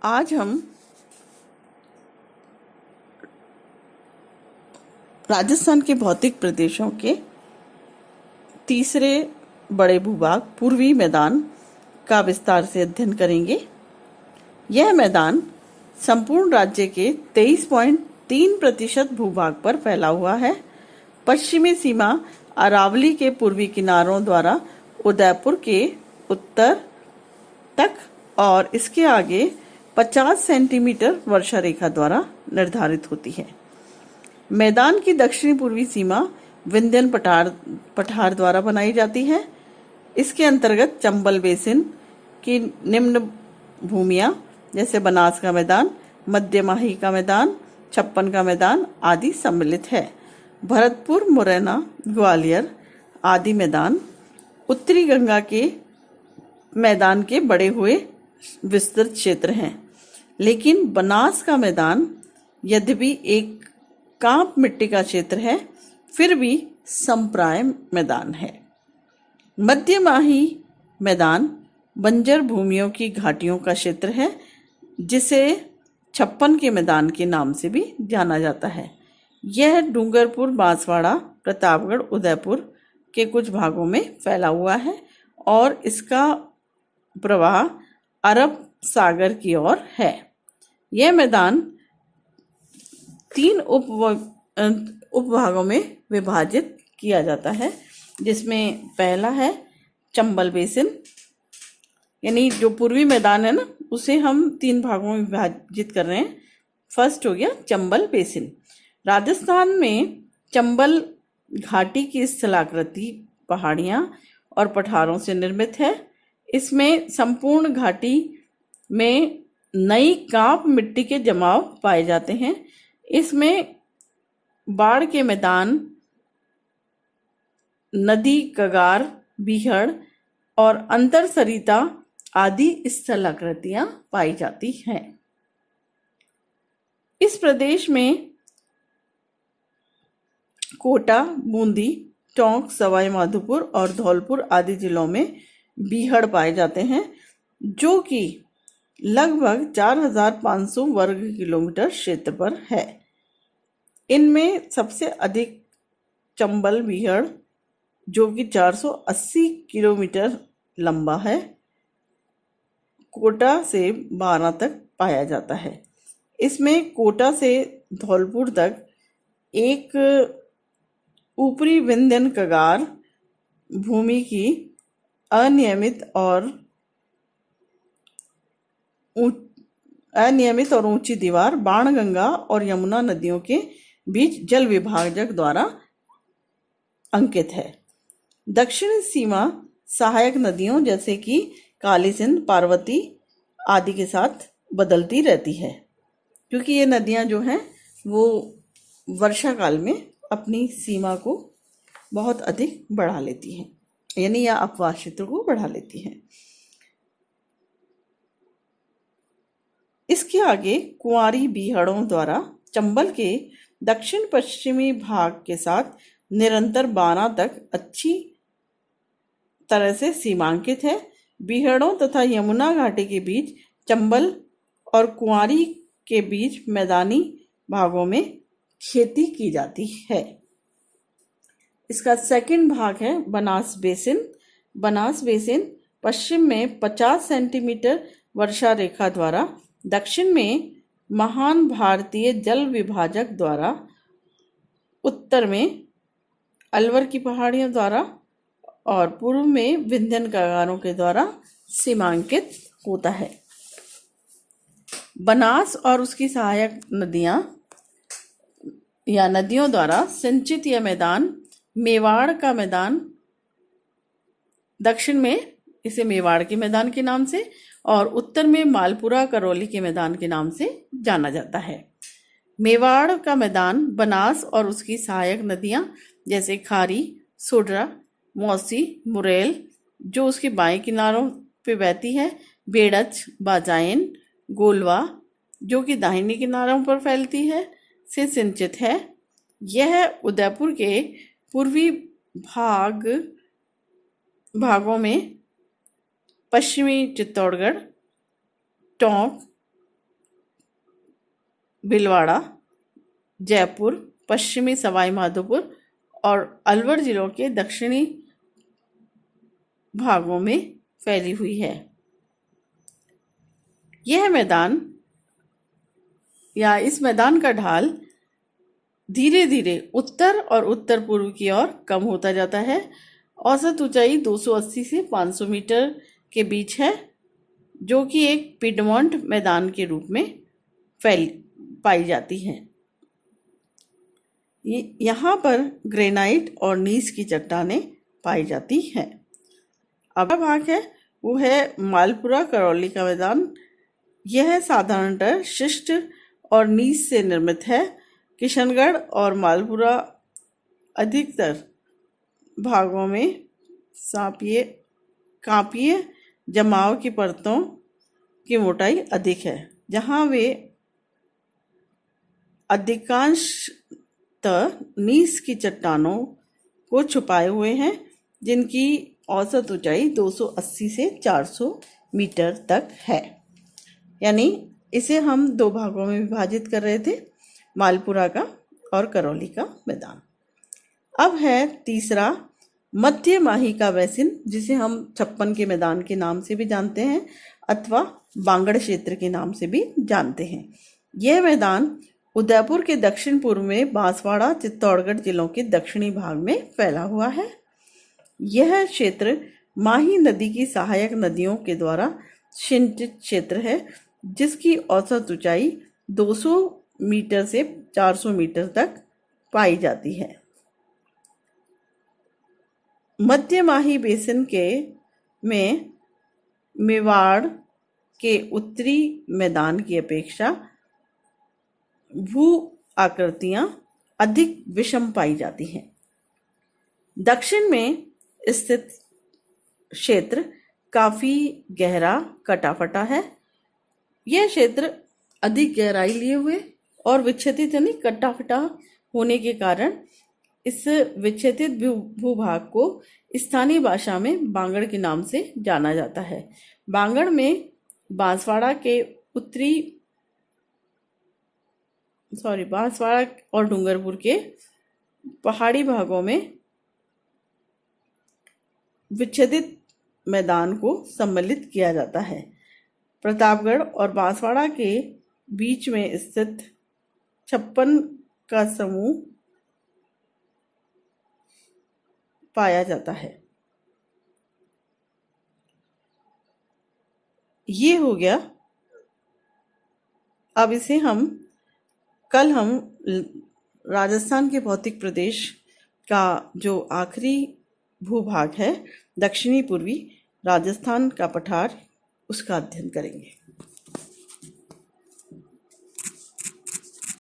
आज हम राजस्थान के भौतिक प्रदेशों के तीसरे बड़े भूभाग पूर्वी मैदान का विस्तार से अध्ययन करेंगे। यह मैदान संपूर्ण राज्य के 23.3% भूभाग पर फैला हुआ है। पश्चिमी सीमा अरावली के पूर्वी किनारों द्वारा उदयपुर के उत्तर तक और इसके आगे 50 सेंटीमीटर वर्षा रेखा द्वारा निर्धारित होती है। मैदान की दक्षिणी पूर्वी सीमा विंध्यन पठार द्वारा बनाई जाती है। इसके अंतर्गत चंबल बेसिन की निम्न भूमियां जैसे बनास का मैदान, मध्य माही का मैदान, छप्पन का मैदान आदि सम्मिलित है। भरतपुर, मुरैना, ग्वालियर आदि मैदान उत्तरी गंगा के मैदान के बढ़े हुए विस्तृत क्षेत्र हैं, लेकिन बनास का मैदान यद्यपि एक कांप मिट्टी का क्षेत्र है, फिर भी समप्राय मैदान है। मध्य माही मैदान बंजर भूमियों की घाटियों का क्षेत्र है, जिसे छप्पन के मैदान के नाम से भी जाना जाता है। यह डूंगरपुर, बांसवाड़ा, प्रतापगढ़, उदयपुर के कुछ भागों में फैला हुआ है और इसका प्रवाह अरब सागर की ओर है। यह मैदान 3 उपभागों में विभाजित किया जाता है, जिसमें पहला है चंबल बेसिन, यानी जो पूर्वी मैदान है ना, उसे हम 3 भागों में विभाजित कर रहे हैं। फर्स्ट हो गया चंबल बेसिन। राजस्थान में चंबल घाटी की स्थलाकृति पहाड़ियां और पठारों से निर्मित है। इसमें संपूर्ण घाटी में नई कांप मिट्टी के जमाव पाए जाते हैं। इसमें बाढ़ के मैदान, नदी कगार, बीहड़ और अंतर सरिता आदि स्थलाकृतियां पाई जाती हैं। इस प्रदेश में कोटा, बूंदी, टोंक, सवाई माधोपुर और धौलपुर आदि जिलों में बीहड़ पाए जाते हैं, जो कि लगभग 4500 वर्ग किलोमीटर क्षेत्र पर है। इनमें सबसे अधिक चंबल बीहड़, जो कि 480 किलोमीटर लंबा है, कोटा से 12 तक पाया जाता है। इसमें कोटा से धौलपुर तक एक ऊपरी विंध्यन कगार भूमि की अनियमित और ऊंची दीवार बाणगंगा और यमुना नदियों के बीच जल विभाजक द्वारा अंकित है। दक्षिणी सीमा सहायक नदियों जैसे कि काली सिंध, पार्वती आदि के साथ बदलती रहती है, क्योंकि ये नदियां जो हैं वो वर्षा काल में अपनी सीमा को बहुत अधिक बढ़ा लेती हैं, यानी या अपवाह क्षेत्र को बढ़ा लेती हैं। इसके आगे कुंवारी बीहड़ों द्वारा चंबल के दक्षिण पश्चिमी भाग के साथ निरंतर 12 तक अच्छी तरह से सीमांकित है। बीहड़ों तथा यमुना घाटी के बीच चंबल और कुंवारी के बीच मैदानी भागों में खेती की जाती है। इसका सेकंड भाग है बनास बेसिन। बनास बेसिन पश्चिम में 50 सेंटीमीटर वर्षा रेखा द्वारा, दक्षिण में महान भारतीय जल विभाजक द्वारा, उत्तर में अलवर की पहाड़ियों द्वारा और पूर्व में विंध्यन कगारों के द्वारा सीमांकित होता है। बनास और उसकी सहायक नदियां या नदियों द्वारा सिंचित यह मैदान मेवाड़ का मैदान, दक्षिण में इसे मेवाड़ के मैदान के नाम से और उत्तर में मालपुरा करौली के मैदान के नाम से जाना जाता है। मेवाड़ का मैदान बनास और उसकी सहायक नदियां जैसे खारी, सोडरा, मौसी, मुरेल जो उसके बाएं किनारों पे बहती है, बेड़च, बाजायन, गोलवा जो कि दाहिने किनारों पर फैलती है, से सिंचित है। यह उदयपुर के पूर्वी भागों में पश्चिमी चित्तौड़गढ़, टोंक, भीलवाड़ा, जयपुर, पश्चिमी सवाई माधोपुर और अलवर जिलों के दक्षिणी भागों में फैली हुई है। यह मैदान या इस मैदान का ढाल धीरे धीरे उत्तर और उत्तर पूर्व की ओर कम होता जाता है। औसत ऊंचाई 280 से 500 मीटर के बीच है, जो कि एक पिडमॉन्ट मैदान के रूप में पाई जाती है। यहाँ पर ग्रेनाइट और नीस की चट्टानें पाई जाती हैं। अगला भाग है वो है मालपुरा करौली का मैदान। यह साधारणतः शिष्ट और नीस से निर्मित है। किशनगढ़ और मालपुरा अधिकतर भागों में कांपीय जमाव की परतों की मोटाई अधिक है, जहां वे अधिकांशतः नीस की चट्टानों को छुपाए हुए हैं, जिनकी औसत ऊंचाई 280 से 400 मीटर तक है। यानी इसे हम दो भागों में विभाजित कर रहे थे, मालपुरा का और करौली का मैदान। अब है तीसरा मध्य माही का बेसिन, जिसे हम छप्पन के मैदान के नाम से भी जानते हैं अथवा बांगड़ क्षेत्र के नाम से भी जानते हैं। यह मैदान उदयपुर के दक्षिण पूर्व में बांसवाड़ा, चित्तौड़गढ़ जिलों के दक्षिणी भाग में फैला हुआ है। यह क्षेत्र माही नदी की सहायक नदियों के द्वारा सिंचित क्षेत्र है, जिसकी औसत ऊंचाई 200 मीटर से 400 मीटर तक पाई जाती है। मध्य माही बेसिन में मेवाड़ के उत्तरी मैदान की अपेक्षा भू आकृतियां अधिक विषम पाई जाती हैं। दक्षिण में स्थित क्षेत्र काफी गहरा कटाफटा है। यह क्षेत्र अधिक गहराई लिए हुए और विक्षेपित यानी कटाफटा होने के कारण इस विक्षेपित भूभाग को स्थानीय भाषा में बांगड़ के नाम से जाना जाता है। बांगड़ में बांसवाड़ा और डूंगरपुर के पहाड़ी भागों में विच्छेदित मैदान को सम्मिलित किया जाता है। प्रतापगढ़ और बांसवाड़ा के बीच में स्थित 56 का समूह पाया जाता है। ये हो गया। अब इसे कल हम राजस्थान के भौतिक प्रदेश का जो आखिरी भूभाग है, दक्षिणी पूर्वी राजस्थान का पठार, उसका अध्ययन करेंगे।